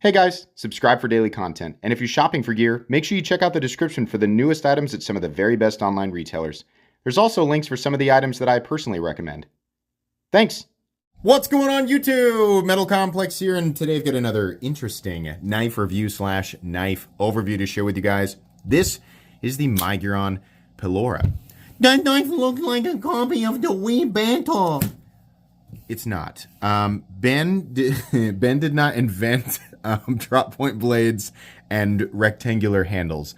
Hey guys, subscribe for daily content. And if you're shopping for gear, make sure you check out the description for the newest items at some of the very best online retailers. There's also links for some of the items that I personally recommend. Thanks! What's going on YouTube? Metal Complex here, and today I've got another interesting knife review slash knife overview to share with you guys. This is the Miguron Pelora. That knife looks like a copy of the Wii Banter. It's not. Ben did not invent drop point blades and rectangular handles.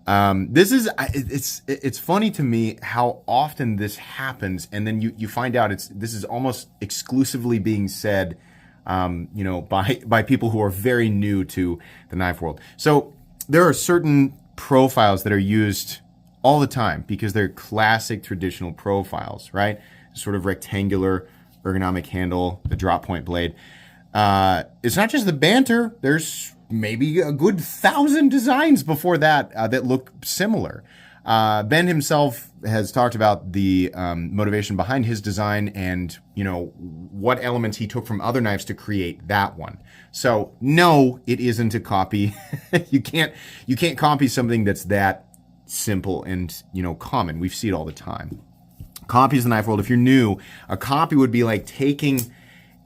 It's funny to me how often this happens, and then you find out this is almost exclusively being said, by people who are very new to the knife world. So there are certain profiles that are used all the time because they're classic traditional profiles, right? Sort of rectangular ergonomic handle, the drop point blade. It's not just the Banter. There's maybe a good 1,000 designs before that that look similar. Ben himself has talked about the motivation behind his design and, what elements he took from other knives to create that one. So no, it isn't a copy. You can't copy something that's that simple and, common. We see it all the time. Copies in the knife world, if you're new, a copy would be like taking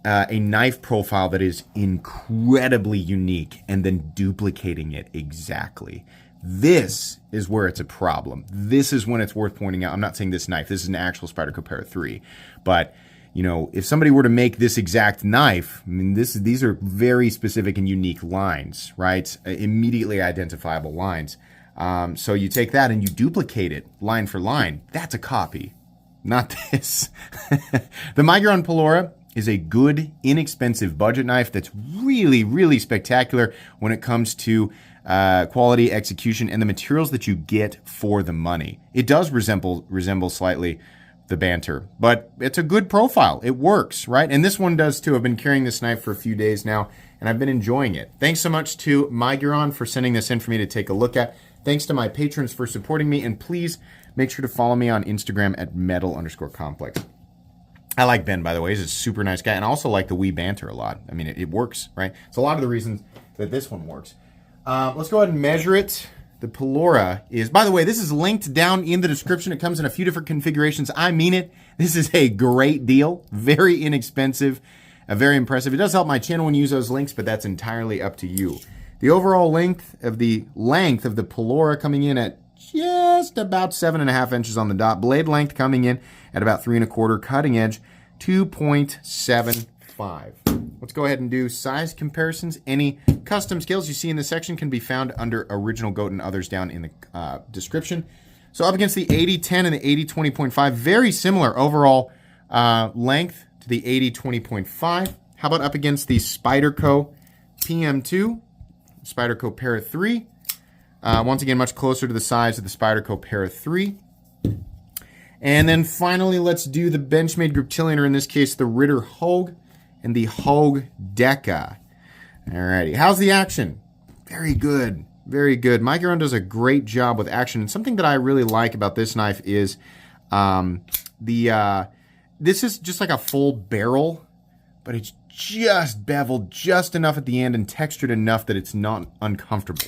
a knife profile that is incredibly unique and then duplicating it exactly. This is where it's a problem. This is when it's worth pointing out. I'm not saying this knife. This is an actual Spyderco Para 3. But, if somebody were to make this exact knife, these are very specific and unique lines, right? Immediately identifiable lines. So you take that and you duplicate it line for line. That's a copy. Not this. The Miguron Pelora is a good, inexpensive budget knife that's really, really spectacular when it comes to quality, execution, and the materials that you get for the money. It does resemble slightly the Banter, but it's a good profile. It works, right? And this one does too. I've been carrying this knife for a few days now, and I've been enjoying it. Thanks so much to Miguron for sending this in for me to take a look at. Thanks to my patrons for supporting me, and please make sure to follow me on Instagram at metal_complex. I like Ben, by the way. He's a super nice guy, and I also like the Wii Banter a lot. I mean, it works, right? It's a lot of the reasons that this one works. Let's go ahead and measure it. The Pelora is, by the way, this is linked down in the description. It comes in a few different configurations. I mean it. This is a great deal. Very inexpensive. Very impressive. It does help my channel when you use those links, but that's entirely up to you. The overall length of the Pelora coming in at just about 7.5 inches on the dot. Blade length coming in at about 3 1/4. Cutting edge 2.75. Let's go ahead and do size comparisons. Any custom scales you see in this section can be found under Original Goat and others down in the description. So up against the 8010 and the 8020.5, very similar overall length to the 8020.5. How about up against the Spyderco PM2? Spyderco Para 3. Once again, much closer to the size of the Spyderco Para 3. And then finally, let's do the Benchmade Griptilian, or in this case, the Ritter Hogue and the Hogue Deca. Alrighty, how's the action? Very good, very good. Miguron does a great job with action. And something that I really like about this knife is this is just like a full barrel, but it's just beveled just enough at the end and textured enough that it's not uncomfortable.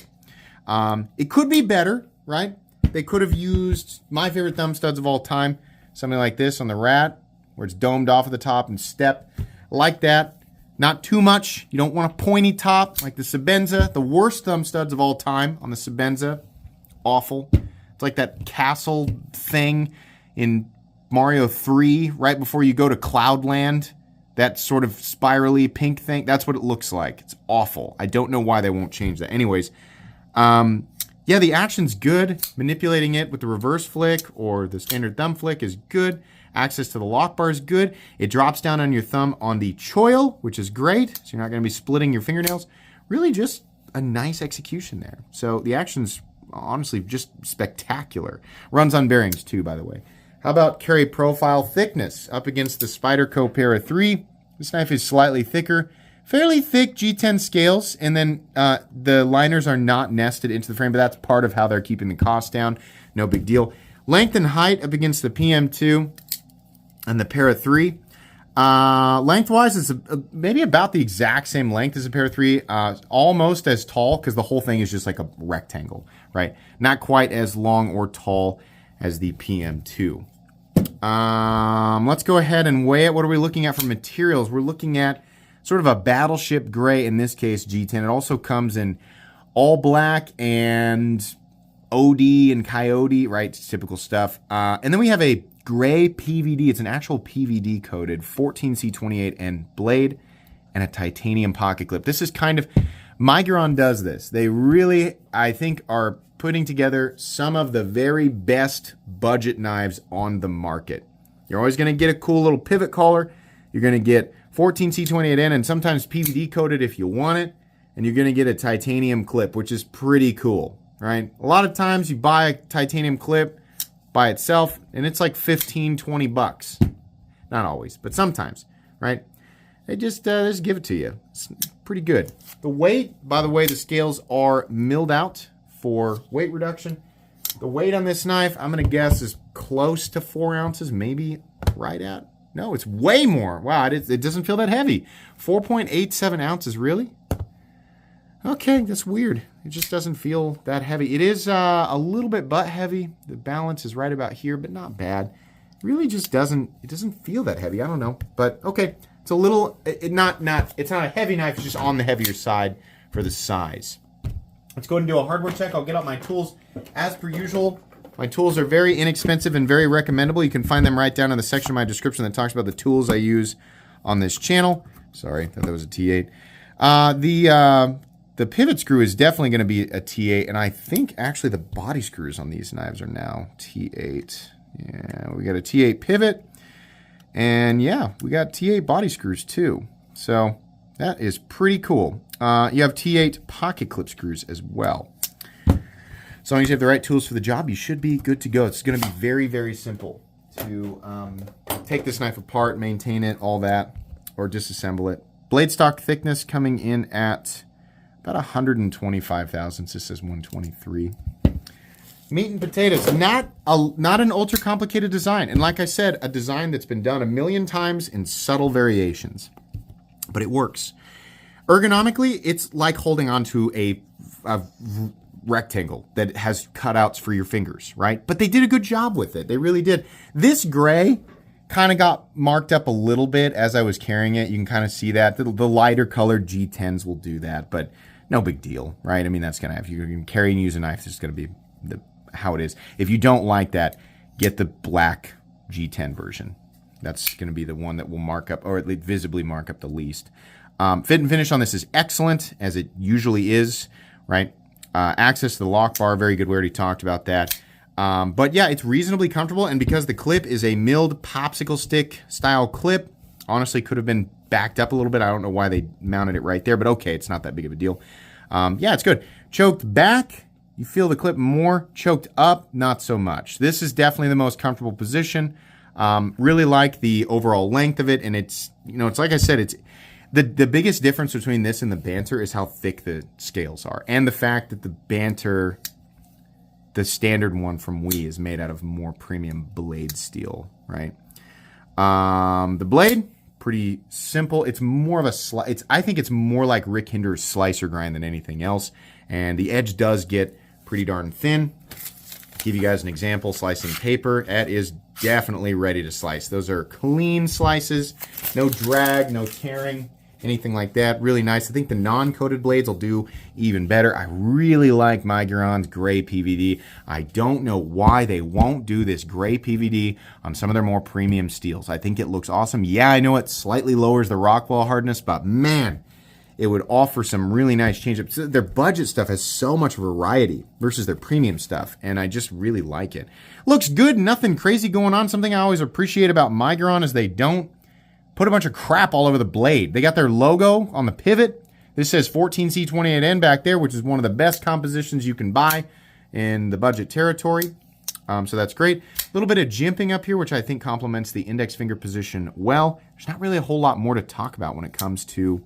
It could be better, right? They could have used my favorite thumb studs of all time, something like this on the Rat, where it's domed off at the top and stepped like that. Not too much. You don't want a pointy top like the Sebenza. The worst thumb studs of all time on the Sebenza. Awful. It's like that castle thing in Mario 3 right before you go to Cloudland. That sort of spirally pink thing. That's what it looks like. It's awful. I don't know why they won't change that. Anyways, yeah, the action's good. Manipulating it with the reverse flick or the standard thumb flick is good. Access to the lock bar is good. It drops down on your thumb on the choil, which is great. So you're not going to be splitting your fingernails. Really just a nice execution there. So the action's honestly just spectacular. Runs on bearings too, by the way. How about carry profile thickness? Up against the Spyderco Para 3. This knife is slightly thicker. Fairly thick G10 scales, and then the liners are not nested into the frame, but that's part of how they're keeping the cost down. No big deal. Length and height up against the PM2 and the Para 3. Lengthwise, it's maybe about the exact same length as a Para 3, almost as tall because the whole thing is just like a rectangle, right? Not quite as long or tall as the PM2. Let's go ahead and weigh it. What are we looking at for materials? We're looking at sort of a battleship gray, in this case, G10. It also comes in all black and OD and coyote, right? It's typical stuff. And then we have a gray PVD. It's an actual PVD coated 14C28 and blade and a titanium pocket clip. This is kind of, Miguron does this. They really, I think, are putting together some of the very best budget knives on the market. You're always going to get a cool little pivot collar. You're going to get 14C28N and sometimes PVD coated if you want it. And you're going to get a titanium clip, which is pretty cool, right? A lot of times you buy a titanium clip by itself and it's like 15, 20 bucks. Not always, but sometimes, right? They just give it to you. It's pretty good. The weight, by the way, the scales are milled out for weight reduction. The weight on this knife, I'm going to guess, is close to 4 ounces, maybe right at. No, it's way more. Wow, it doesn't feel that heavy. 4.87 ounces, really? Okay, that's weird. It just doesn't feel that heavy. It is a little bit butt heavy. The balance is right about here, but not bad. It really just doesn't feel that heavy. I don't know, but okay. It's a little, it's not a heavy knife, it's just on the heavier side for the size. Let's go ahead and do a hardware check. I'll get out my tools as per usual. My tools are very inexpensive and very recommendable. You can find them right down in the section of my description that talks about the tools I use on this channel. Sorry, I thought that was a T8. The pivot screw is definitely going to be a T8, and I think actually the body screws on these knives are now T8. Yeah, we got a T8 pivot, and yeah, we got T8 body screws too. So that is pretty cool. You have T8 pocket clip screws as well. As long as you have the right tools for the job, you should be good to go. It's going to be very, very simple to take this knife apart, maintain it, all that, or disassemble it. Blade stock thickness coming in at about 125 thousandths. This says 123. Meat and potatoes. Not an ultra complicated design. And like I said, a design that's been done a million times in subtle variations. But it works. Ergonomically, it's like holding onto a rectangle that has cutouts for your fingers, right? But they did a good job with it. They really did. This gray kind of got marked up a little bit as I was carrying it. You can kind of see that. The lighter colored G10s will do that, but no big deal, right? I mean, that's going to have, you can carry and use a knife, it's going to be how it is. If you don't like that, get the black G10 version. That's going to be the one that will mark up, or at least visibly mark up the least. Fit and finish on this is excellent, as it usually is, right? Access to the lock bar, very good. We already talked about that. But yeah, it's reasonably comfortable, and because the clip is a milled popsicle stick style clip, honestly could have been backed up a little bit. I don't know why they mounted it right there, but okay, it's not that big of a deal. Yeah, it's good. Choked back, you feel the clip more. Choked up, not so much. This is definitely the most comfortable position. Really like the overall length of it, and it's, you know, it's like I said, it's the biggest difference between this and the Banter is how thick the scales are, and the fact that the Banter, the standard one from Wii, is made out of more premium blade steel, right? The blade, pretty simple. It's more of a I think it's more like Rick Hinder's slicer grind than anything else, and the edge does get pretty darn thin. Give you guys an example, slicing paper. That is definitely ready to slice. Those are clean slices, no drag, no tearing, anything like that. Really nice. I think the non-coated blades will do even better. I really like Miguron's gray PVD. I don't know why they won't do this gray PVD on some of their more premium steels. I think it looks awesome. Yeah, I know it slightly lowers the Rockwell hardness, but man, it would offer some really nice change-ups. Their budget stuff has so much variety versus their premium stuff, and I just really like it. Looks good, nothing crazy going on. Something I always appreciate about Miguron is they don't put a bunch of crap all over the blade. They got their logo on the pivot. This says 14C28N back there, which is one of the best compositions you can buy in the budget territory. So that's great. A little bit of jimping up here, which I think complements the index finger position well. There's not really a whole lot more to talk about when it comes to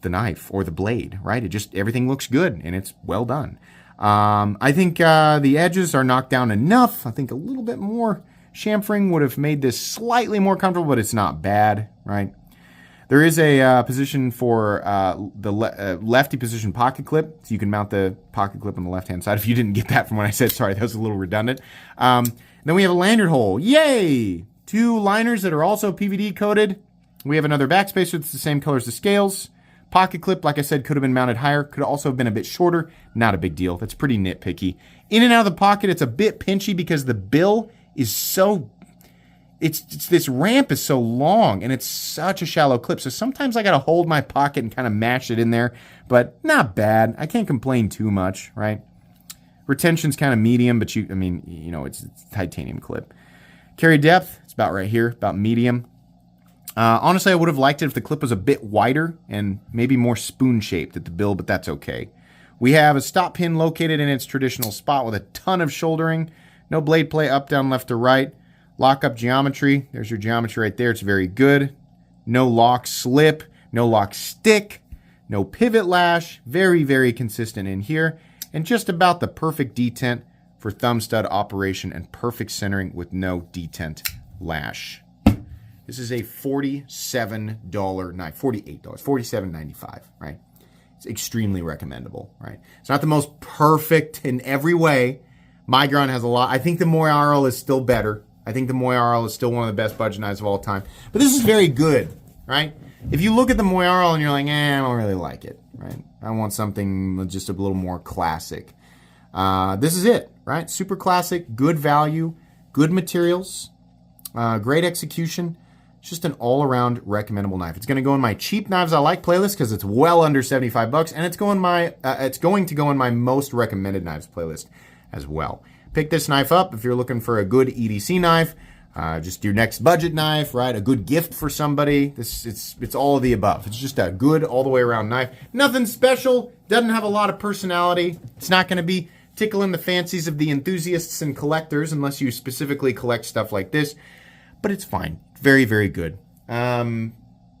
the knife or the blade, right? It just, everything looks good and it's well done. I think the edges are knocked down enough. I think a little bit more chamfering would have made this slightly more comfortable, but it's not bad, right? There is a position for the lefty position pocket clip, so you can mount the pocket clip on the left-hand side. If you didn't get that from what I said, sorry, that was a little redundant. Then we have a lanyard hole. Yay! 2 liners that are also PVD coated. We have another backspacer that's the same color as the scales. Pocket clip, like I said, could have been mounted higher. Could also have been a bit shorter. Not a big deal. That's pretty nitpicky. In and out of the pocket, it's a bit pinchy because the bill is so... It's this ramp is so long and it's such a shallow clip. So sometimes I got to hold my pocket and kind of mash it in there, but not bad. I can't complain too much, right? Retention's kind of medium, but it's a titanium clip. Carry depth, it's about right here, about medium. Honestly, I would have liked it if the clip was a bit wider and maybe more spoon-shaped at the bill, but that's okay. We have a stop pin located in its traditional spot with a ton of shouldering. No blade play up, down, left, or right. Lock-up geometry. There's your geometry right there. It's very good. No lock slip. No lock stick. No pivot lash. Very, very consistent in here. And just about the perfect detent for thumb stud operation and perfect centering with no detent lash. This is a $47 knife. $48. $47.95, right? It's extremely recommendable, right? It's not the most perfect in every way. Miguron has a lot. I think the Miguron is still better. I think the Miguron is still one of the best budget knives of all time. But this is very good, right? If you look at the Miguron and you're like, I don't really like it, right? I want something just a little more classic. This is it, right? Super classic, good value, good materials, great execution. It's just an all-around recommendable knife. It's going to go in my cheap knives I like playlist because it's well under $75, and it's going to go in my most recommended knives playlist as well. Pick this knife up if you're looking for a good EDC knife, just your next budget knife, right? A good gift for somebody. It's all of the above. It's just a good all the way around knife. Nothing special. Doesn't have a lot of personality. It's not going to be tickling the fancies of the enthusiasts and collectors unless you specifically collect stuff like this. But it's fine. Very, very good.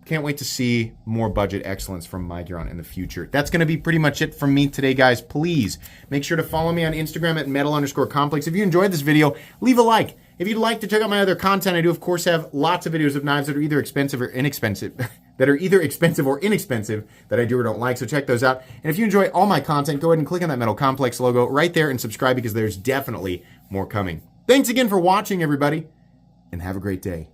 Can't wait to see more budget excellence from Miguron in the future. That's going to be pretty much it from me today, guys. Please make sure to follow me on Instagram at metal_complex. If you enjoyed this video, leave a like. If you'd like to check out my other content, I do, of course, have lots of videos of knives that are either expensive or inexpensive, that I do or don't like, so check those out. And if you enjoy all my content, go ahead and click on that Metal Complex logo right there and subscribe because there's definitely more coming. Thanks again for watching, everybody, and have a great day.